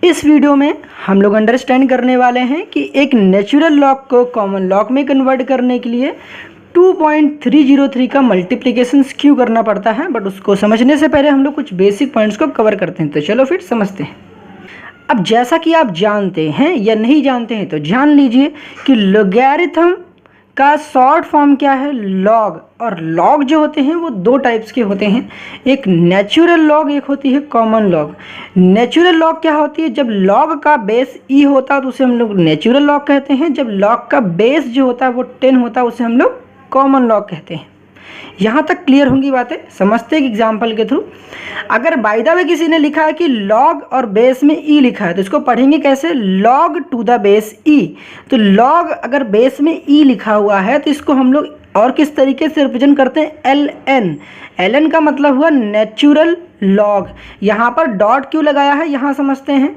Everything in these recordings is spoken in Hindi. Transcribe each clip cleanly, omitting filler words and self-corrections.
इस वीडियो में हम लोग अंडरस्टैंड करने वाले हैं कि एक नेचुरल लॉग को कॉमन लॉग में कन्वर्ट करने के लिए 2.303 का मल्टीप्लिकेशन क्यों करना पड़ता है। बट उसको समझने से पहले हम लोग कुछ बेसिक पॉइंट्स को कवर करते हैं। तो चलो फिर समझते हैं। अब जैसा कि आप जानते हैं या नहीं जानते हैं तो जान लीजिए कि लॉगरिथम का शॉर्ट फॉर्म क्या है, लॉग। और लॉग जो होते हैं वो दो टाइप्स के होते हैं, एक नेचुरल लॉग, एक होती है कॉमन लॉग। नेचुरल लॉग क्या होती है, जब लॉग का बेस ई होता है तो उसे हम लोग नेचुरल लॉग कहते हैं। जब लॉग का बेस जो होता है वो 10 होता है उसे हम लोग कॉमन लॉग कहते हैं। यहाँ तक क्लियर होंगी बातें। समझते हैं एक एग्जाम्पल के थ्रू। अगर बाय द वे किसी ने लिखा है कि लॉग और बेस में ई लिखा है तो इसको पढ़ेंगे कैसे, लॉग टू द बेस ई। तो लॉग अगर बेस में ई लिखा हुआ है तो इसको हम लोग और किस तरीके से रिप्रेजेंट करते हैं, एल एन। एल एन का मतलब हुआ नेचुरल लॉग। यहाँ पर डॉट क्यों लगाया है यहाँ समझते हैं।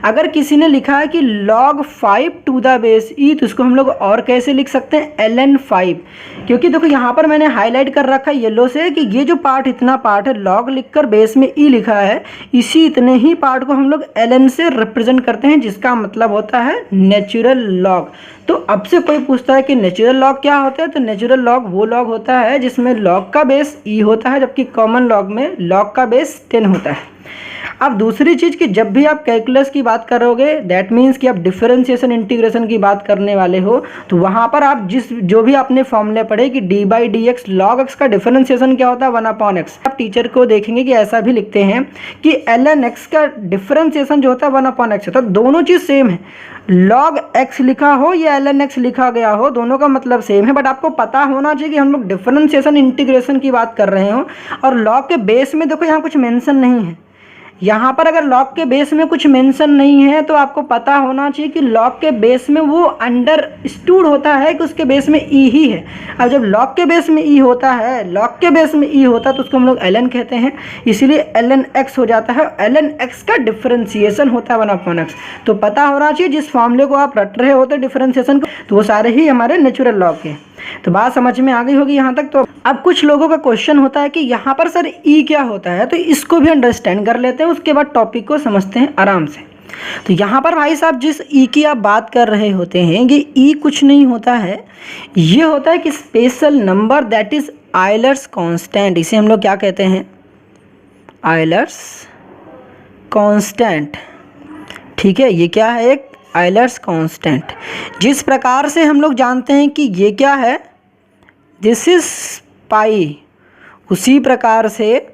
अगर किसी ने लिखा है कि log 5 टू द बेस ई तो इसको हम लोग और कैसे लिख सकते हैं, ln 5। क्योंकि देखो यहाँ पर मैंने हाईलाइट कर रखा है येलो से कि ये जो पार्ट, इतना पार्ट है, log लिखकर बेस में ई लिखा है, इसी इतने ही पार्ट को हम लोग ln से रिप्रेजेंट करते हैं, जिसका मतलब होता है नेचुरल लॉग। तो अब से कोई पूछता है कि नेचुरल लॉग क्या होता है, तो नेचुरल लॉग वो लॉग होता है जिसमें लॉग का बेस ई होता है, जबकि कॉमन लॉग में लॉग का बेस 10 होता है। अब दूसरी चीज़ कि जब भी आप कैलकुलस की बात करोगे, दैट मीन्स कि आप डिफरेंशिएशन इंटीग्रेशन की बात करने वाले हो, तो वहाँ पर आप जो भी आपने फॉर्मूले पढ़े कि D by D x, log x का डिफरेंशिएशन क्या होता है, 1/x। आप टीचर को देखेंगे कि ऐसा भी लिखते हैं कि ln x का डिफरेंशिएशन जो होता है 1/x होता है। दोनों चीज़ सेम है, log x लिखा हो या ln x लिखा गया हो, दोनों का मतलब सेम है। बट आपको पता होना चाहिए कि हम लोग डिफरेंशिएशन इंटीग्रेशन की बात कर रहे हो। और लॉग के बेस में देखो यहाँ कुछ मेंशन नहीं है। यहाँ पर अगर लॉग के बेस में कुछ मेंशन नहीं है तो आपको पता होना चाहिए कि लॉग के बेस में वो अंडरस्टूड होता है कि उसके बेस में ई ही है। अब जब लॉग के बेस में ई होता है, लॉग के बेस में ई होता है तो उसको हम लोग ln कहते हैं, इसीलिए ln x हो जाता है। ln x का डिफरेंशिएशन होता है 1/x। तो पता होना चाहिए जिस फॉर्मूले को आप रट रहे होते डिफरेंशिएशन को, तो वो सारे ही हमारे नेचुरल लॉग के। तो बात समझ में आ गई होगी यहाँ तक। तो अब कुछ लोगों का क्वेश्चन होता है कि यहाँ पर सर ई क्या होता है, तो इसको भी अंडरस्टैंड कर लेते हैं, उसके बाद टॉपिक को समझते हैं आराम से। तो यहाँ पर भाई साहब जिस ई की आप बात कर रहे होते हैं, ये ई कुछ नहीं होता है, ये होता है कि special number that is Euler's constant. इसे हम लोग क्या कहते हैं, आयलर्स कांस्टेंट। ठीक है, ये क्या है, एक आयलर्स कांस्टेंट। जिस प्रकार से हम लोग जानते हैं कि ये क्या है, दिस इज पाई, उसी प्रकार से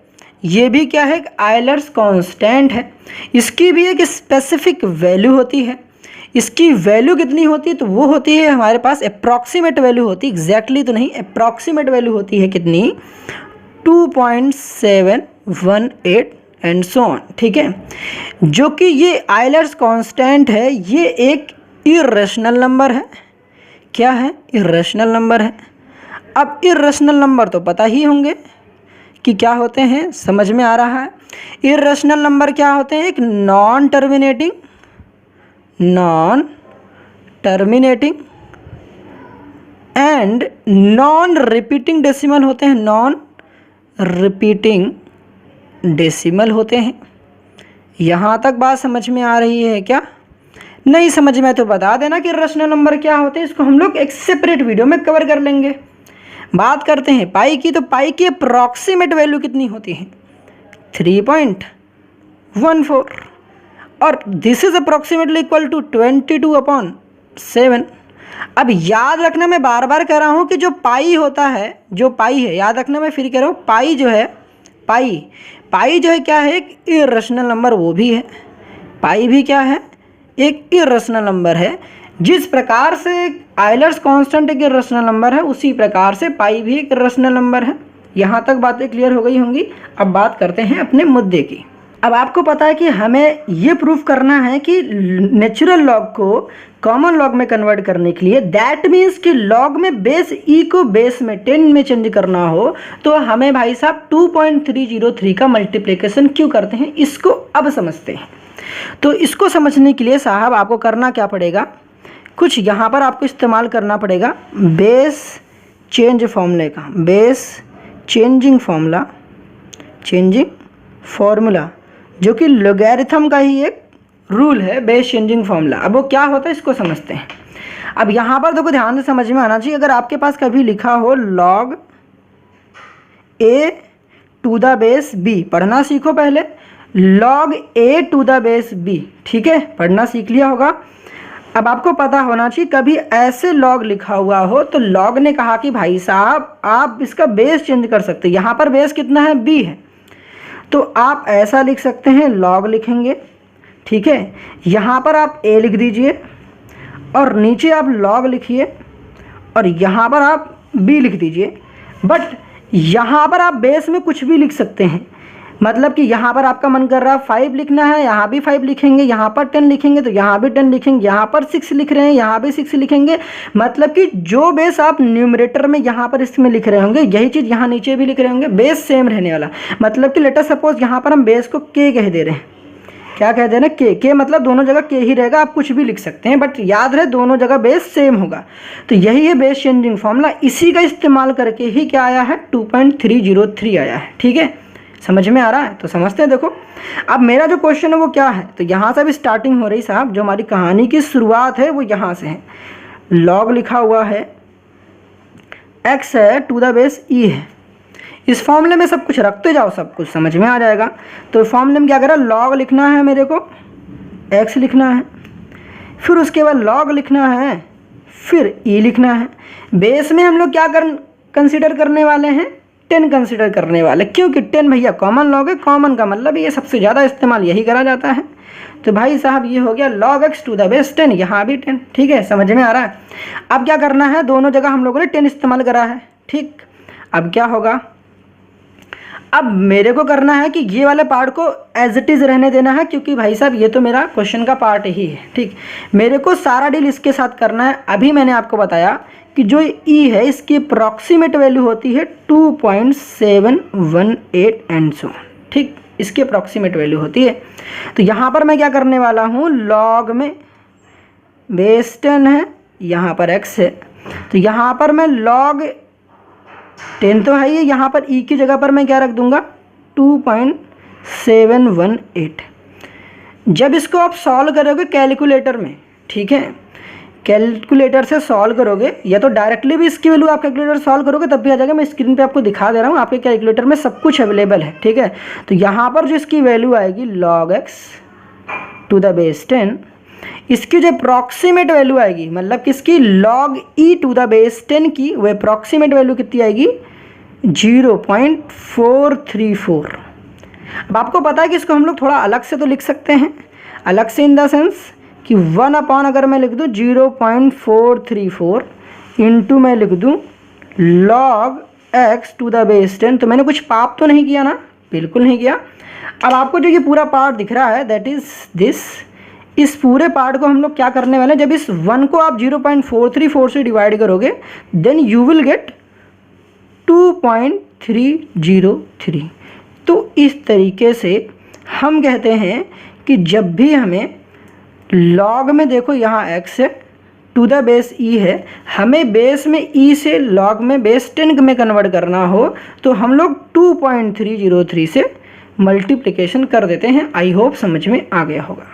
ये भी क्या है, एक आयलर्स कांस्टेंट है। इसकी भी एक स्पेसिफिक वैल्यू होती है। इसकी वैल्यू कितनी होती है, तो वो होती है हमारे पास अप्रॉक्सीमेट वैल्यू होती है, एग्जैक्टली तो नहीं, अप्रॉक्सीमेट वैल्यू होती है कितनी, 2.718 एंड सो ऑन। ठीक है, जो कि ये आयलर्स कांस्टेंट है, ये एक इर्रेशनल नंबर है। क्या है, इर्रेशनल नंबर है। अब इर्रेशनल नंबर तो पता ही होंगे कि क्या होते हैं, समझ में आ रहा है। इर्रेशनल नंबर क्या होते हैं, एक non terminating and non repeating decimal होते हैं, नॉन रिपीटिंग डेसिमल होते हैं। यहाँ तक बात समझ में आ रही है क्या, नहीं समझ में तो बता देना कि इर्रेशनल नंबर क्या होते हैं। इसको हम लोग एक सेपरेट वीडियो में कवर कर लेंगे। बात करते हैं पाई की, तो पाई की अप्रॉक्सीमेट वैल्यू कितनी होती है, 3.14, और this is approximately equal to 22/7। अब याद रखना, मैं बार बार कह रहा हूँ कि जो पाई होता है, जो पाई है, याद रखना, मैं फिर कह रहा हूँ, पाई जो है, पाई जो है क्या है, एक इर्रेशनल नंबर वो भी है। पाई भी क्या है, एक इर्रेशनल नंबर है। जिस प्रकार से आयलर्स कांस्टेंट एक इर्रेशनल नंबर है, उसी प्रकार से पाई भी एक इर्रेशनल नंबर है। यहाँ तक बातें क्लियर हो गई होंगी। अब बात करते हैं अपने मुद्दे की। अब आपको पता है कि हमें ये प्रूफ करना है कि नेचुरल लॉग को कॉमन लॉग में कन्वर्ट करने के लिए, दैट मीन्स कि लॉग में बेस ई को बेस में 10 में चेंज करना हो, तो हमें भाई साहब 2.303 का मल्टीप्लिकेशन क्यों करते हैं, इसको अब समझते हैं। तो इसको समझने के लिए साहब आपको करना क्या पड़ेगा, कुछ यहाँ पर आपको इस्तेमाल करना पड़ेगा बेस चेंज फॉर्मूले का, बेस चेंजिंग फार्मूला, जो कि लॉगरिथम का ही एक रूल है बेस चेंजिंग फॉर्मूला। अब वो क्या होता है इसको समझते हैं। अब यहाँ पर देखो ध्यान से समझ में आना चाहिए, अगर आपके पास कभी लिखा हो log a to the base b, पढ़ना सीखो पहले, log a to the base b, ठीक है, पढ़ना सीख लिया होगा। अब आपको पता होना चाहिए कभी ऐसे log लिखा हुआ हो तो log ने कहा कि भाई साहब आप इसका बेस चेंज कर सकते हैं, यहाँ पर बेस कितना है b है, तो आप ऐसा लिख सकते हैं, log लिखेंगे, ठीक है, यहाँ पर आप a लिख दीजिए और नीचे आप log लिखिए और यहाँ पर आप b लिख दीजिए। बट यहाँ पर आप बेस में कुछ भी लिख सकते हैं, मतलब कि यहाँ पर आपका मन कर रहा है 5 लिखना है, यहाँ भी 5 लिखेंगे, यहाँ पर 10 लिखेंगे तो यहाँ भी 10 लिखेंगे, यहाँ पर 6 लिख रहे हैं यहाँ भी 6 लिखेंगे। मतलब कि जो बेस आप न्यूमरेटर में यहाँ पर इसमें लिख रहे होंगे यही चीज़ यहाँ नीचे भी लिख रहे होंगे, बेस सेम रहने वाला। मतलब कि लेटर सपोज यहाँ पर हम बेस को k कह दे रहे हैं, क्या कह दे रहे हैं, k मतलब दोनों जगह k ही रहेगा, आप कुछ भी लिख सकते हैं बट याद रहे दोनों जगह बेस सेम होगा। तो यही है बेस चेंजिंग फॉर्मूला, इसी का इस्तेमाल करके ही क्या आया है 2.303 आया है, ठीक है, समझ में आ रहा है। तो समझते हैं, देखो अब मेरा जो क्वेश्चन है वो क्या है, तो यहाँ से भी स्टार्टिंग हो रही साहब, जो हमारी कहानी की शुरुआत है वो यहाँ से है, log लिखा हुआ है, x है टू द बेस e है, इस फॉर्मूले में सब कुछ रखते जाओ सब कुछ समझ में आ जाएगा। तो फॉर्मूले में क्या करा, log लिखना है मेरे को, x लिखना है, फिर उसके बाद log लिखना है, फिर e लिखना है। बेस में हम लोग क्या कंसिडर करने वाले हैं, 10 कंसिडर करने वाले, क्योंकि 10 भैया कॉमन log है, कॉमन का मतलब ये सबसे ज़्यादा इस्तेमाल यही करा जाता है। तो भाई साहब ये हो गया log x to the base 10, यहाँ भी 10, ठीक है, समझ में आ रहा है। अब क्या करना है, दोनों जगह हम लोगों ने 10 इस्तेमाल करा है, ठीक। अब क्या होगा, अब मेरे को करना है कि ये वाले पार्ट को एज इट इज़ रहने देना है, क्योंकि भाई साहब ये तो मेरा क्वेश्चन का पार्ट ही है, ठीक। मेरे को सारा डील इसके साथ करना है। अभी मैंने आपको बताया कि जो e है इसकी अप्रॉक्सीमेट वैल्यू होती है 2.718 एंड सो, ठीक, इसकी अप्रॉक्सीमेट वैल्यू होती है। तो यहाँ पर मैं क्या करने वाला हूँ, log में बेस 10 है, यहाँ पर x है, तो यहाँ पर मैं log 10 तो है ही, यहाँ पर e की जगह पर मैं क्या रख दूंगा 2.718। जब इसको आप सॉल्व करोगे कैलकुलेटर में, ठीक है, कैलकुलेटर से सॉल्व करोगे या तो डायरेक्टली भी इसकी वैल्यू आप कैलकुलेटर सॉल्व करोगे तब भी आ जाएगा। मैं स्क्रीन पे आपको दिखा दे रहा हूँ, आपके कैलकुलेटर में सब कुछ अवेलेबल है, ठीक है। तो यहाँ पर जो इसकी वैल्यू आएगी log x to the base 10, इसकी जो अप्रॉक्सीमेट वैल्यू आएगी, मतलब कि इसकी log e to the base 10 की वो अप्रॉक्सीमेट वैल्यू कितनी आएगी 0.434। अब आपको पता है कि इसको हम लोग थोड़ा अलग से तो लिख सकते हैं, अलग से इन द सेंस कि 1 अपॉन अगर मैं लिख दूँ 0.434 इंटू मैं लिख दूँ log x to the base 10, तो मैंने कुछ पाप तो नहीं किया ना, बिल्कुल नहीं किया। अब आपको जो ये पूरा पार्ट दिख रहा है दैट इज़ दिस, इस पूरे पार्ट को हम लोग क्या करने वाले हैं, जब इस 1 को आप 0.434 से डिवाइड करोगे देन यू विल गेट 2.303। तो इस तरीके से हम कहते हैं कि जब भी हमें log में देखो यहाँ x है टू द बेस e है, हमें बेस में e से log में बेस 10 में कन्वर्ट करना हो तो हम लोग 2.303 से मल्टीप्लिकेशन कर देते हैं। आई होप समझ में आ गया होगा।